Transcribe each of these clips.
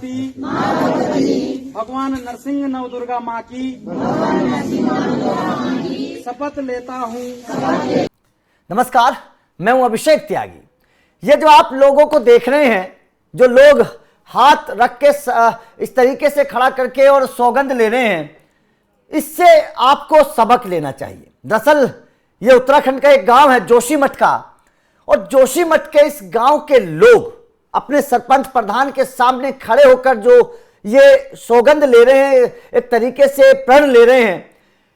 भगवती भगवान नरसिंह नवदुर्गा माँ की शपथ लेता हूँ। नमस्कार, मैं हूं अभिषेक त्यागी। ये जो आप लोगों को देख रहे हैं, जो लोग हाथ रख के इस तरीके से खड़ा करके और सौगंध ले रहे हैं, इससे आपको सबक लेना चाहिए। दरअसल ये उत्तराखंड का एक गांव है जोशीमठ का, और जोशीमठ के इस गांव के लोग अपने सरपंच प्रधान के सामने खड़े होकर जो ये सौगंध ले रहे हैं, एक तरीके से प्रण ले रहे हैं,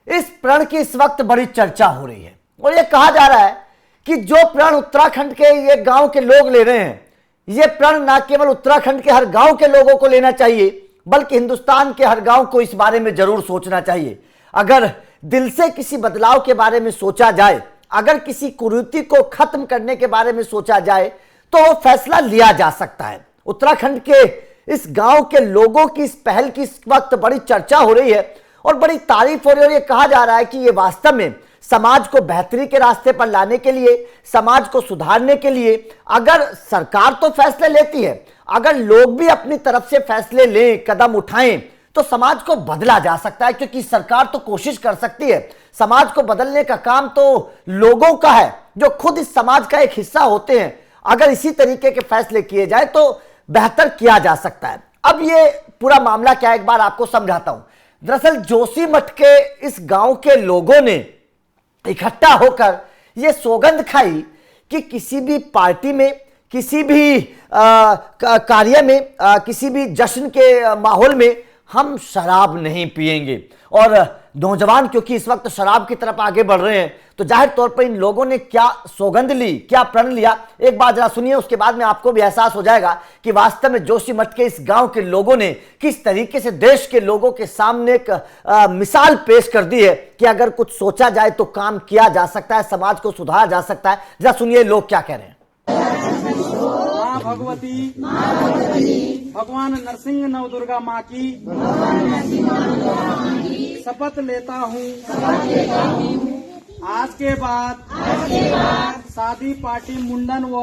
इस प्रण की इस वक्त बड़ी चर्चा हो रही है। और ये कहा जा रहा है कि जो प्रण उत्तराखंड के ये गांव के लोग ले रहे हैं, ये प्रण ना केवल उत्तराखंड के हर गांव के लोगों को लेना चाहिए, बल्कि हिंदुस्तान के हर गांव को इस बारे में जरूर सोचना चाहिए। अगर दिल से किसी बदलाव के बारे में सोचा जाए, अगर किसी कुरीति को खत्म करने के बारे में सोचा जाए, तो वो फैसला लिया जा सकता है। उत्तराखंड के इस गांव के लोगों की इस पहल की इस वक्त बड़ी चर्चा हो रही है और बड़ी तारीफ हो रही है। और ये कहा जा रहा है कि ये वास्तव में समाज को बेहतरी के रास्ते पर लाने के लिए, समाज को सुधारने के लिए, अगर सरकार तो फैसले लेती है, अगर लोग भी अपनी तरफ से फैसले लें, कदम उठाएं, तो समाज को बदला जा सकता है। क्योंकि सरकार तो कोशिश कर सकती है, समाज को बदलने का काम तो लोगों का है जो खुद इस समाज का एक हिस्सा होते हैं। अगर इसी तरीके के फैसले किए जाए तो बेहतर किया जा सकता है। अब ये पूरा मामला क्या है, एक बार आपको समझाता हूं। दरअसल जोशीमठ के इस गांव के लोगों ने इकट्ठा होकर यह सौगंध खाई कि किसी भी पार्टी में, किसी भी कार्य में, किसी भी जश्न के माहौल में हम शराब नहीं पिएंगे। और नौजवान क्योंकि इस वक्त शराब की तरफ आगे बढ़ रहे हैं, तो जाहिर तौर पर इन लोगों ने क्या सौगंध ली, क्या प्रण लिया, एक बार जरा सुनिए। उसके बाद में आपको भी एहसास हो जाएगा कि वास्तव में जोशीमठ के इस गांव के लोगों ने किस तरीके से देश के लोगों के सामने एक मिसाल पेश कर दी है कि अगर कुछ सोचा जाए तो काम किया जा सकता है, समाज को सुधारा जा सकता है। जरा सुनिए लोग क्या कह रहे हैं। माँ भगवती भगवान नरसिंह नवदुर्गा माँ की शपथ लेता हूँ। आज के बाद शादी पार्टी मुंडन व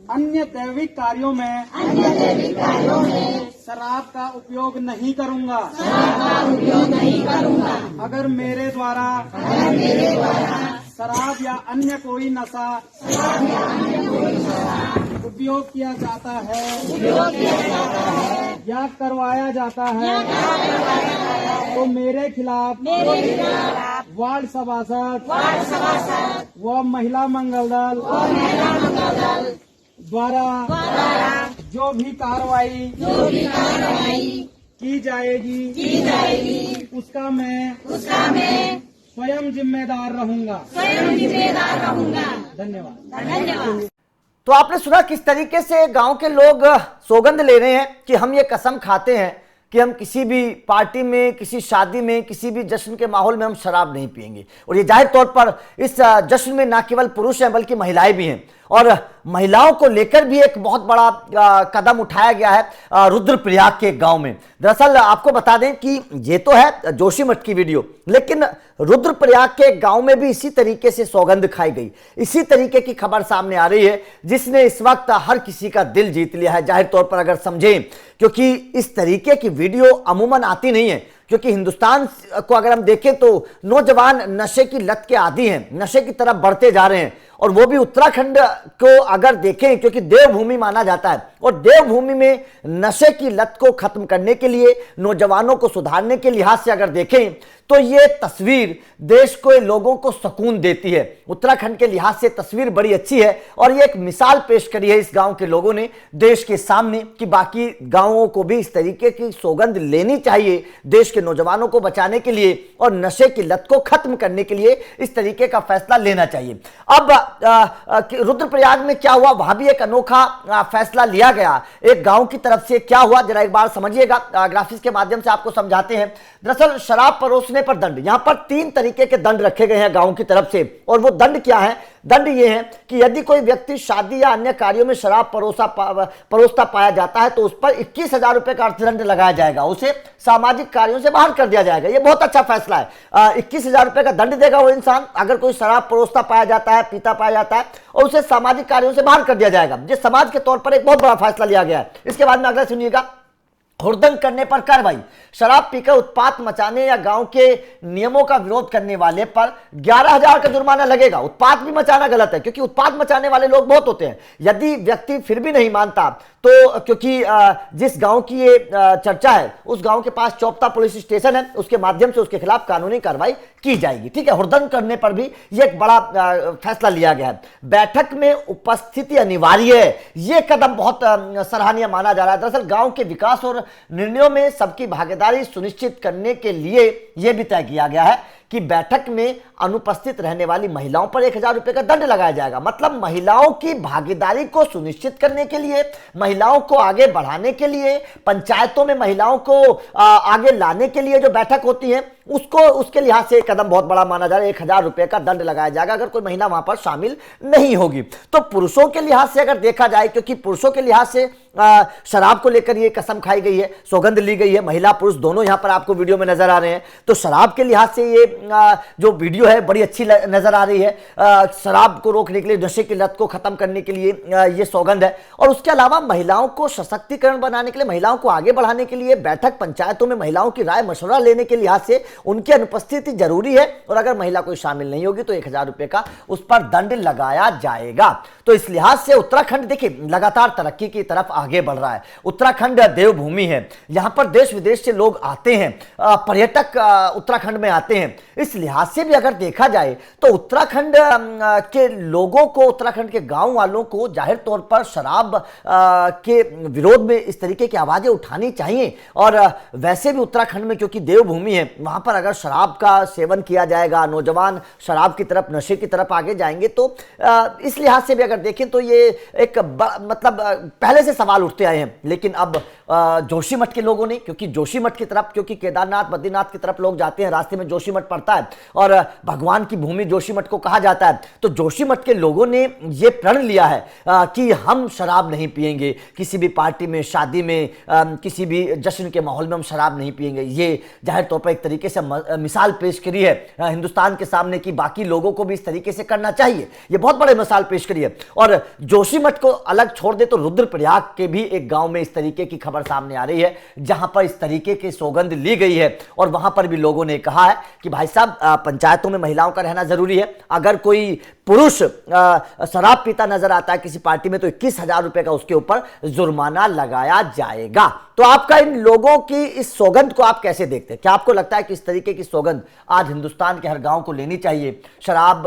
अन्य दैविक कार्यों में शराब का उपयोग नहीं करूँगा। अगर मेरे द्वारा शराब या अन्य कोई नशा उपयोग किया जाता है या करवाया जाता है, तो मेरे खिलाफ वार्ड सभासद व महिला मंगल दल द्वारा जो भी कार्रवाई की जाएगी उसका मैं स्वयं जिम्मेदार रहूंगा। धन्यवाद। तो आपने सुना किस तरीके से गांव के लोग सौगंध ले रहे हैं कि हम ये कसम खाते हैं कि हम किसी भी पार्टी में, किसी शादी में, किसी भी जश्न के माहौल में हम शराब नहीं पिएंगे। और ये जाहिर तौर पर इस जश्न में ना केवल पुरुष हैं बल्कि महिलाएं भी हैं, और महिलाओं को लेकर भी एक बहुत बड़ा कदम उठाया गया है रुद्रप्रयाग के गांव में। दरअसल आपको बता दें कि ये तो है जोशीमठ की वीडियो, लेकिन रुद्रप्रयाग के गांव में भी इसी तरीके से सौगंध खाई गई। इसी तरीके की खबर सामने आ रही है जिसने इस वक्त हर किसी का दिल जीत लिया है, जाहिर तौर पर अगर समझें, क्योंकि इस तरीके की वीडियो अमूमन आती नहीं है। क्योंकि हिंदुस्तान को अगर हम देखें तो नौजवान नशे की लत के आदी हैं, नशे की तरफ बढ़ते जा रहे हैं। और वो भी उत्तराखंड को अगर देखें, क्योंकि देवभूमि माना जाता है, और देवभूमि में नशे की लत को खत्म करने के लिए, नौजवानों को सुधारने के लिहाज से अगर देखें तो ये तस्वीर देश को, लोगों को सुकून देती है। उत्तराखंड के लिहाज से तस्वीर बड़ी अच्छी है और ये एक मिसाल पेश करी है इस गांव के लोगों ने देश के सामने कि बाकी गांवों को भी इस तरीके की सौगंध लेनी चाहिए देश के नौजवानों को बचाने के लिए और नशे की लत को खत्म करने के लिए इस तरीके का फैसला लेना चाहिए। अब रुद्रप्रयाग में क्या हुआ, वहां भी एक अनोखा फैसला लिया गया एक गांव की तरफ से। क्या हुआ जरा एक बार समझिएगा, ग्राफिक्स के माध्यम से आपको समझाते हैं। दरअसल शराब परोसने पर दंड, यहां पर 3 तरीके के दंड रखे गए हैं गांव की तरफ से, और वो दंड क्या है दंड ये है कि यदि कोई व्यक्ति शादी या अन्य कार्यों में शराब परोसता पाया जाता है तो उस पर 21,000 रुपए का अर्थदंड लगाया जाएगा, उसे सामाजिक कार्यों से बाहर कर दिया जाएगा। ये बहुत अच्छा फैसला है। 21,000 रुपए का दंड देगा वो इंसान अगर कोई शराब परोसता पाया जाता है, पीता पाया जाता है, और उसे सामाजिक कार्यों से बाहर कर दिया जाएगा। ये समाज के तौर पर एक बहुत बड़ा फैसला लिया गया है। इसके बाद में अगला सुनिएगा, हुड़दंग करने पर कार्रवाई। शराब पीकर उत्पात मचाने या गांव के नियमों का विरोध करने वाले पर 11,000 का जुर्माना लगेगा। उत्पात भी मचाना गलत है क्योंकि उत्पात मचाने वाले लोग बहुत होते हैं। यदि व्यक्ति फिर भी नहीं मानता तो क्योंकि जिस गांव की ये चर्चा है उस गांव के पास चौपता पुलिस स्टेशन है, उसके माध्यम से उसके खिलाफ कानूनी कार्रवाई की जाएगी। ठीक है, हुड़दंग करने पर भी ये एक बड़ा फैसला लिया गया है। बैठक में उपस्थिति अनिवार्य है, ये कदम बहुत सराहनीय माना जा रहा है। दरअसल गांव के विकास और निर्णयों में सबकी भागीदारी सुनिश्चित करने के लिए यह भी तय किया गया है कि बैठक में अनुपस्थित रहने वाली महिलाओं पर 1,000 रुपए का दंड लगाया जाएगा। मतलब महिलाओं की भागीदारी को सुनिश्चित करने के लिए, महिलाओं को आगे बढ़ाने के लिए, पंचायतों में महिलाओं को आगे लाने के लिए जो बैठक होती है उसके लिहाज से कदम बहुत बड़ा माना जा रहा है। 1,000 रुपए का दंड लगाया जाएगा अगर कोई महिला वहां पर शामिल नहीं होगी। तो पुरुषों के लिहाज से अगर देखा जाए, क्योंकि पुरुषों के लिहाज से शराब को लेकर ये कसम खाई गई है, सौगंध ली गई है, महिला पुरुष दोनों यहां पर आपको वीडियो में नजर आ रहे हैं। तो शराब के लिहाज से ये जो वीडियो है बड़ी अच्छी नजर आ रही है। शराब को रोकने के लिए, नशे की लत को खत्म करने के लिए ये सौगंध है। और उसके अलावा महिलाओं को सशक्तिकरण बनाने के लिए, महिलाओं को आगे बढ़ाने के लिए बैठक पंचायतों में महिलाओं की राय मशवरा लेने के लिहाज से उनकी अनुपस्थिति जरूरी है। और अगर महिला कोई शामिल नहीं होगी तो 1,000 रुपए का उस पर दंड लगाया जाएगा। तो इस लिहाज से उत्तराखंड देखिए लगातार तरक्की की तरफ आगे बढ़ रहा है। उत्तराखंड देवभूमि है, यहां पर देश विदेश से लोग आते हैं, पर्यटक उत्तराखंड में आते हैं। इस लिहाज से भी अगर देखा जाए तो उत्तराखंड के लोगों को, उत्तराखंड के गांव वालों को जाहिर तौर पर शराब के विरोध में इस तरीके की आवाजें उठानी चाहिए। और वैसे भी उत्तराखंड में क्योंकि देवभूमि है, वहां पर अगर शराब का सेवन किया जाएगा, नौजवान शराब की तरफ, नशे की तरफ आगे जाएंगे, तो इस लिहाज से भी अगर देखें तो ये एक मतलब पहले से सवाल उठते आए हैं। लेकिन अब जोशीमठ के लोगों ने, क्योंकि जोशीमठ की तरफ, क्योंकि केदारनाथ बद्रीनाथ की तरफ लोग जाते हैं, रास्ते में जोशीमठ पड़ता है और भगवान की भूमि जोशीमठ को कहा जाता है, तो जोशीमठ के लोगों ने यह प्रण लिया है कि हम शराब नहीं पिएंगे, किसी भी पार्टी में, शादी में, किसी भी जश्न के माहौल में हम शराब नहीं पिएंगे। ये जाहिर तौर पर एक तरीके से मिसाल पेश करी है हिंदुस्तान के सामने कि बाकी लोगों को भी इस तरीके से करना चाहिए। ये बहुत बड़े मिसाल पेश करी है। और जोशीमठ को अलग छोड़ दे तो रुद्रप्रयाग के भी एक गांव में इस तरीके की खबर सामने आ रही है जहां पर इस तरीके की सौगंध ली गई है। और वहां पर भी लोगों ने कहा है कि भाई साहब पंचायतों में महिलाओं का रहना जरूरी है। अगर कोई पुरुष शराब पीता नजर आता है किसी पार्टी में तो 21,000 रुपए का उसके ऊपर जुर्माना लगाया जाएगा। तो आपका इन लोगों की इस सौगंध को आप कैसे देखते हैं? क्या आपको लगता है कि इस तरीके की सौगंध आज हिंदुस्तान के हर गांव को लेनी चाहिए, शराब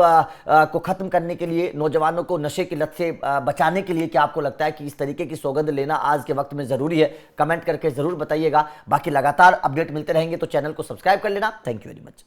को खत्म करने के लिए, नौजवानों को नशे की लत से बचाने के लिए? क्या आपको लगता है कि इस तरीके की सौगंध लेना आज के वक्त में जरूरी है? कमेंट करके जरूर बताइएगा। बाकी लगातार अपडेट मिलते रहेंगे तो चैनल को सब्सक्राइब कर लेना। Thank you very much.